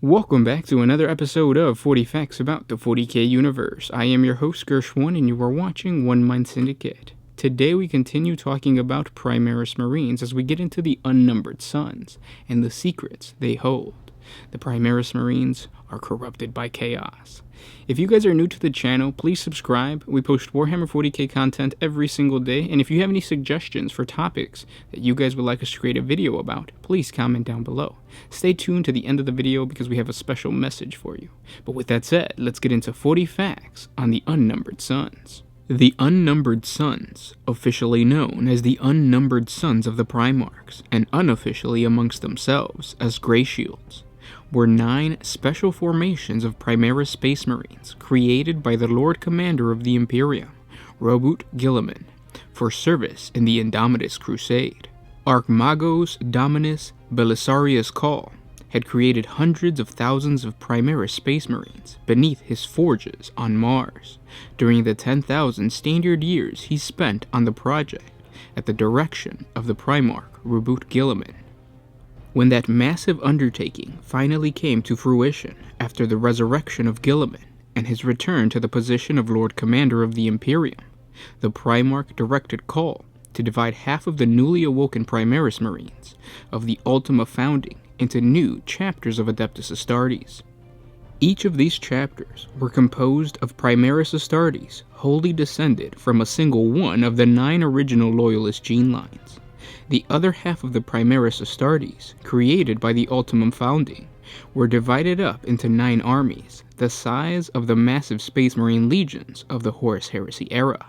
Welcome back to another episode of 40 Facts about the 40K universe. I am your host Gershwin and you are watching One Mind Syndicate. Today we continue talking about Primaris Marines as we get into the Unnumbered Suns and the secrets they hold. The Primaris Marines are corrupted by chaos. If you guys are new to the channel, please subscribe. We post Warhammer 40K content every single day, and if you have any suggestions for topics that you guys would like us to create a video about, please comment down below. Stay tuned to the end of the video because we have a special message for you. But with that said, let's get into 40 facts on the Unnumbered Suns. The Unnumbered Suns, officially known as the Unnumbered Sons of the Primarchs, and unofficially amongst themselves as Grey Shields, were 9 special formations of Primaris Space Marines created by the Lord Commander of the Imperium, Roboute Guilliman, for service in the Indominus Crusade. Archmagos Dominus Belisarius Call had created hundreds of thousands of Primaris Space Marines beneath his forges on Mars during the 10,000 standard years he spent on the project at the direction of the Primarch Roboute Guilliman. When that massive undertaking finally came to fruition after the resurrection of Guilliman and his return to the position of Lord Commander of the Imperium, the Primarch directed Call to divide half of the newly awoken Primaris Marines of the Ultima founding into new chapters of Adeptus Astartes. Each of these chapters were composed of Primaris Astartes wholly descended from a single one of the 9 original Loyalist gene lines. The other half of the Primaris Astartes, created by the Ultimum founding, were divided up into 9 armies, the size of the massive Space Marine legions of the Horus Heresy era.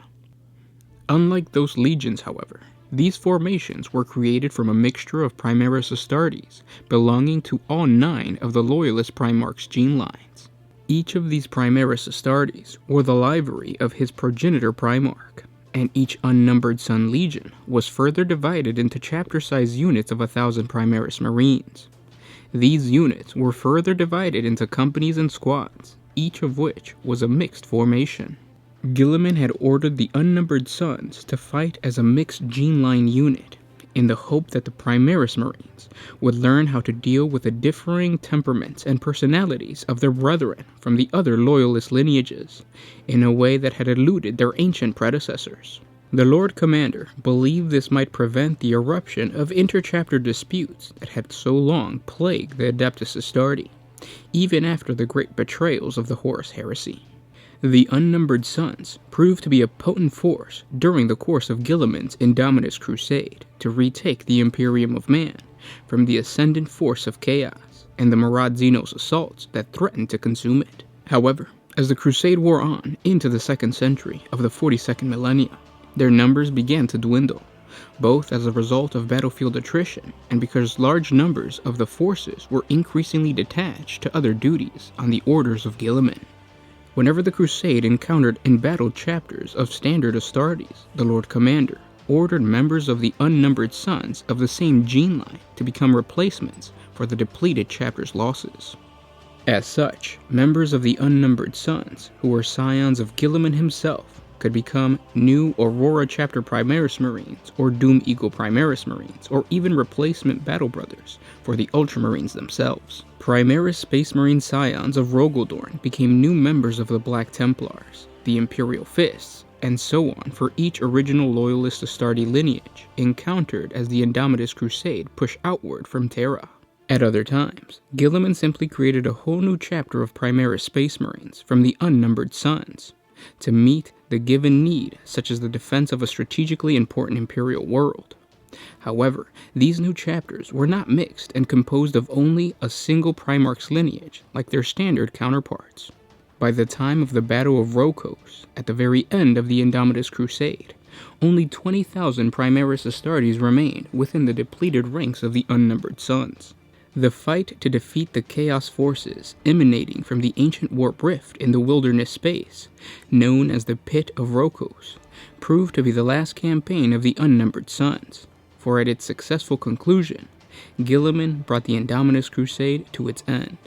Unlike those legions, however, these formations were created from a mixture of Primaris Astartes belonging to all 9 of the Loyalist Primarchs' gene lines. Each of these Primaris Astartes wore the livery of his progenitor Primarch, and each Unnumbered Sun Legion was further divided into chapter-sized units of 1,000 Primaris Marines. These units were further divided into companies and squads, each of which was a mixed formation. Guilliman had ordered the Unnumbered Suns to fight as a mixed gene line unit, in the hope that the Primaris Marines would learn how to deal with the differing temperaments and personalities of their brethren from the other Loyalist lineages, in a way that had eluded their ancient predecessors. The Lord Commander believed this might prevent the eruption of interchapter disputes that had so long plagued the Adeptus Astartes, even after the great betrayals of the Horus Heresy. The Unnumbered Suns proved to be a potent force during the course of Guilliman's Indominus Crusade to retake the Imperium of Man from the ascendant force of chaos and the Murad Xenos assaults that threatened to consume it. However, as the Crusade wore on into the 2nd century of the 42nd millennium, their numbers began to dwindle, both as a result of battlefield attrition and because large numbers of the forces were increasingly detached to other duties on the orders of Guilliman. Whenever the Crusade encountered embattled chapters of standard Astartes, the Lord Commander ordered members of the Unnumbered Sons of the same gene line to become replacements for the depleted chapter's losses. As such, members of the Unnumbered Sons, who were scions of Guilliman himself, could become new Aurora Chapter Primaris Marines or Doom Eagle Primaris Marines, or even replacement battle brothers for the Ultramarines themselves. Primaris Space Marine scions of Rogaldorn became new members of the Black Templars, the Imperial Fists, and so on for each original Loyalist Astarte lineage encountered as the Indominus Crusade pushed outward from Terra. At other times, Guilliman simply created a whole new chapter of Primaris Space Marines from the Unnumbered Suns to meet the given need, such as the defense of a strategically important Imperial world. However, these new chapters were not mixed and composed of only a single Primarch's lineage like their standard counterparts. By the time of the Battle of Rokos, at the very end of the Indominus Crusade, only 20,000 Primaris Astartes remained within the depleted ranks of the Unnumbered Sons. The fight to defeat the Chaos forces emanating from the ancient warp rift in the wilderness space, known as the Pit of Rokos, proved to be the last campaign of the Unnumbered Sons, for at its successful conclusion, Guilliman brought the Indominus Crusade to its end,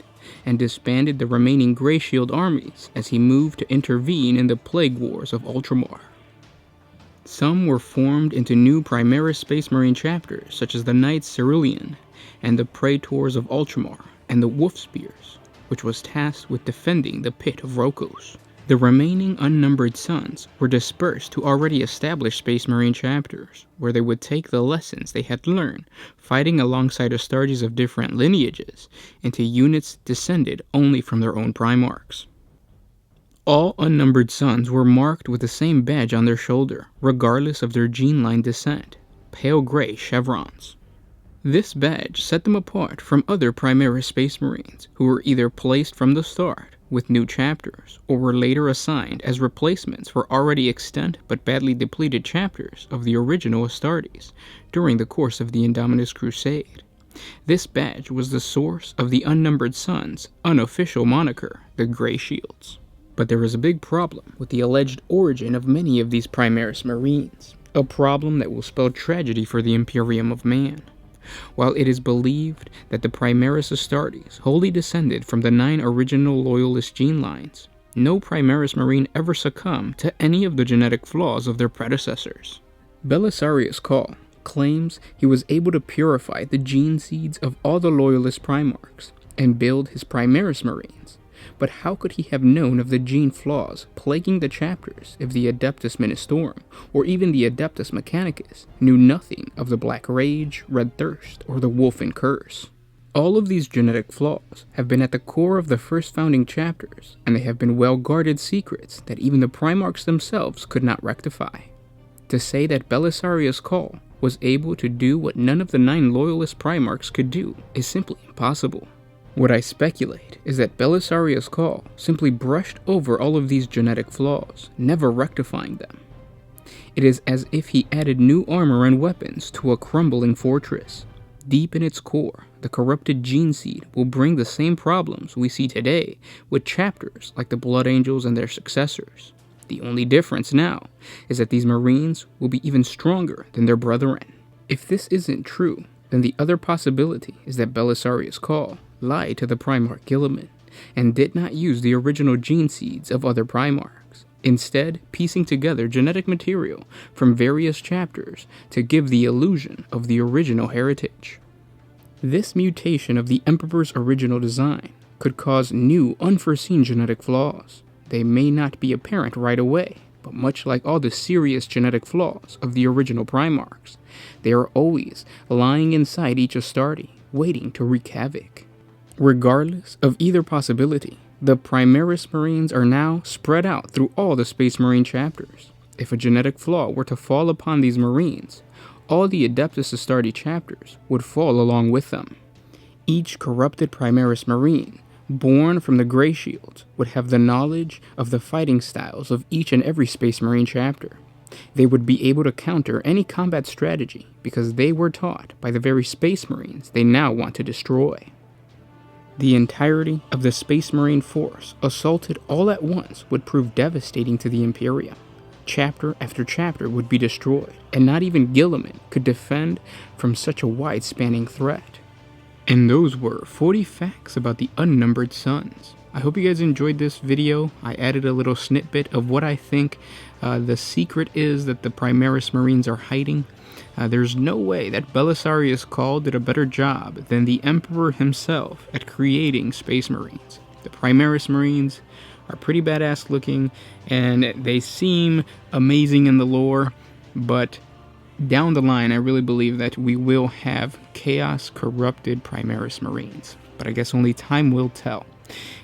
and disbanded the remaining Grey Shield armies as he moved to intervene in the Plague Wars of Ultramar. Some were formed into new Primaris Space Marine chapters, such as the Knights Cerulean and the Praetors of Ultramar, and the Wolf Spears, which was tasked with defending the Pit of Rokos. The remaining unnumbered sons were dispersed to already established Space Marine chapters, where they would take the lessons they had learned fighting alongside Astartes of different lineages into units descended only from their own Primarchs. All unnumbered sons were marked with the same badge on their shoulder, regardless of their gene line descent, pale gray chevrons. This badge set them apart from other Primaris Space Marines who were either placed from the start with new chapters or were later assigned as replacements for already extant but badly depleted chapters of the original Astartes during the course of the Indominus Crusade. This badge was the source of the Unnumbered Sons' unofficial moniker, the Grey Shields. But there is a big problem with the alleged origin of many of these Primaris Marines, a problem that will spell tragedy for the Imperium of Man. While it is believed that the Primaris Astartes wholly descended from the 9 original Loyalist gene lines, no Primaris Marine ever succumbed to any of the genetic flaws of their predecessors. Belisarius Cawl claims he was able to purify the gene seeds of all the Loyalist Primarchs and build his Primaris Marines. But how could he have known of the gene flaws plaguing the chapters if the Adeptus Ministorum, or even the Adeptus Mechanicus, knew nothing of the Black Rage, Red Thirst, or the Wolfen Curse? All of these genetic flaws have been at the core of the first founding chapters, and they have been well-guarded secrets that even the Primarchs themselves could not rectify. To say that Belisarius Cawl was able to do what none of the 9 Loyalist Primarchs could do is simply impossible. What I speculate is that Belisarius Cawl simply brushed over all of these genetic flaws, never rectifying them. It is as if he added new armor and weapons to a crumbling fortress. Deep in its core, the corrupted gene seed will bring the same problems we see today with chapters like the Blood Angels and their successors. The only difference now is that these Marines will be even stronger than their brethren. If this isn't true, then the other possibility is that Belisarius Cawl lied to the Primarch Guilliman and did not use the original gene seeds of other Primarchs, instead piecing together genetic material from various chapters to give the illusion of the original heritage. This mutation of the Emperor's original design could cause new, unforeseen genetic flaws. They may not be apparent right away, but much like all the serious genetic flaws of the original Primarchs, they are always lying inside each Astarte, waiting to wreak havoc. Regardless of either possibility, the Primaris Marines are now spread out through all the Space Marine chapters. If a genetic flaw were to fall upon these Marines, all the Adeptus Astarte chapters would fall along with them. Each corrupted Primaris Marine, born from the Grey Shields, would have the knowledge of the fighting styles of each and every Space Marine chapter. They would be able to counter any combat strategy because they were taught by the very Space Marines they now want to destroy. The entirety of the Space Marine force assaulted all at once would prove devastating to the Imperium. Chapter after chapter would be destroyed, and not even Guilliman could defend from such a wide-spanning threat. And those were 40 facts about the Unnumbered Sons. I hope you guys enjoyed this video. I added a little snippet of what I think the secret is that the Primaris Marines are hiding. There's no way that Belisarius Cawl did a better job than the Emperor himself at creating Space Marines. The Primaris Marines are pretty badass looking, and they seem amazing in the lore, but down the line I really believe that we will have chaos-corrupted Primaris Marines. But I guess only time will tell.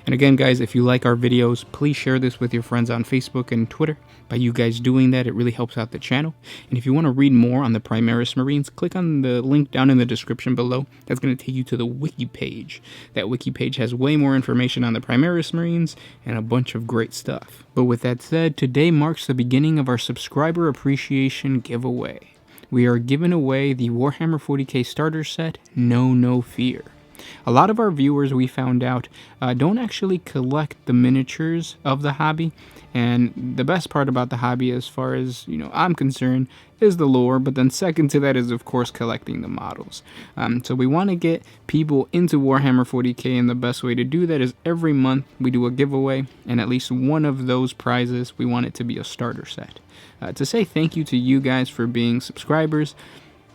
And again, guys, if you like our videos, please share this with your friends on Facebook and Twitter. By you guys doing that, it really helps out the channel. And if you want to read more on the Primaris Marines, click on the link down in the description below. That's going to take you to the wiki page. That wiki page has way more information on the Primaris Marines and a bunch of great stuff. But with that said, today marks the beginning of our subscriber appreciation giveaway. We are giving away the Warhammer 40K starter set, No Fear. A lot of our viewers, we found out, don't actually collect the miniatures of the hobby, and the best part about the hobby, as far as I'm concerned, is the lore, but then second to that is, of course, collecting the models. So we want to get people into Warhammer 40K, and the best way to do that is every month we do a giveaway, and at least one of those prizes, we want it to be a starter set. To say thank you to you guys for being subscribers,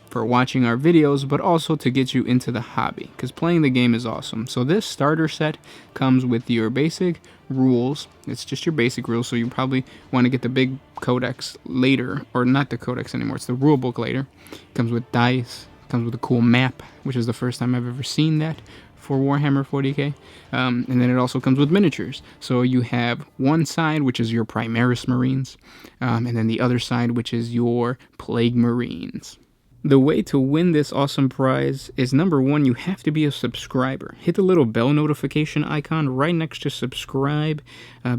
for watching our videos, but also to get you into the hobby, because playing the game is awesome. So this starter set comes with your basic rules. It's just your basic rules, so you probably want to get the big codex later, or not the codex anymore, it's the rule book later. It comes with dice, comes with a cool map, which is the first time I've ever seen that for Warhammer 40K, and then it also comes with miniatures. So you have one side, which is your Primaris Marines, and then the other side, which is your Plague Marines. The way to win this awesome prize is, number one, you have to be a subscriber. Hit the little bell notification icon right next to subscribe,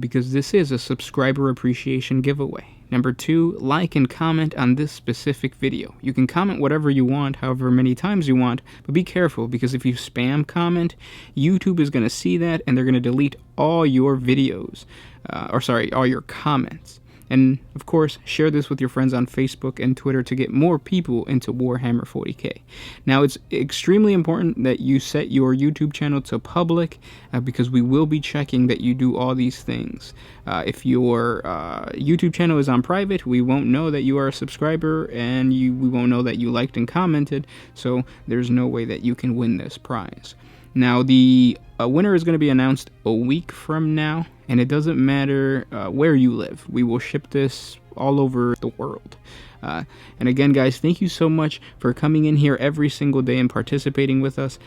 because this is a subscriber appreciation giveaway. Number two, like and comment on this specific video. You can comment whatever you want, however many times you want, but be careful, because if you spam comment, YouTube is going to see that and they're going to delete all your videos, all your comments. And, of course, share this with your friends on Facebook and Twitter to get more people into Warhammer 40K. Now, it's extremely important that you set your YouTube channel to public, because we will be checking that you do all these things. If your YouTube channel is on private, we won't know that you are a subscriber, and we won't know that you liked and commented, so there's no way that you can win this prize. Now, the winner is going to be announced a week from now, and it doesn't matter where you live. We will ship this all over the world. And again, guys, thank you so much for coming in here every single day and participating with us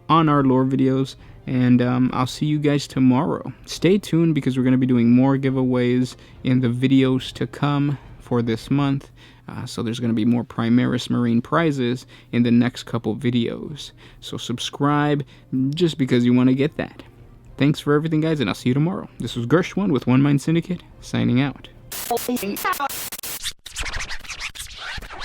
on our lore videos, and I'll see you guys tomorrow. Stay tuned, because we're going to be doing more giveaways in the videos to come for this month. So there's going to be more Primaris Marine prizes in the next couple videos. So subscribe just because you want to get that. Thanks for everything, guys, and I'll see you tomorrow. This was Gershwin with One Mind Syndicate, signing out.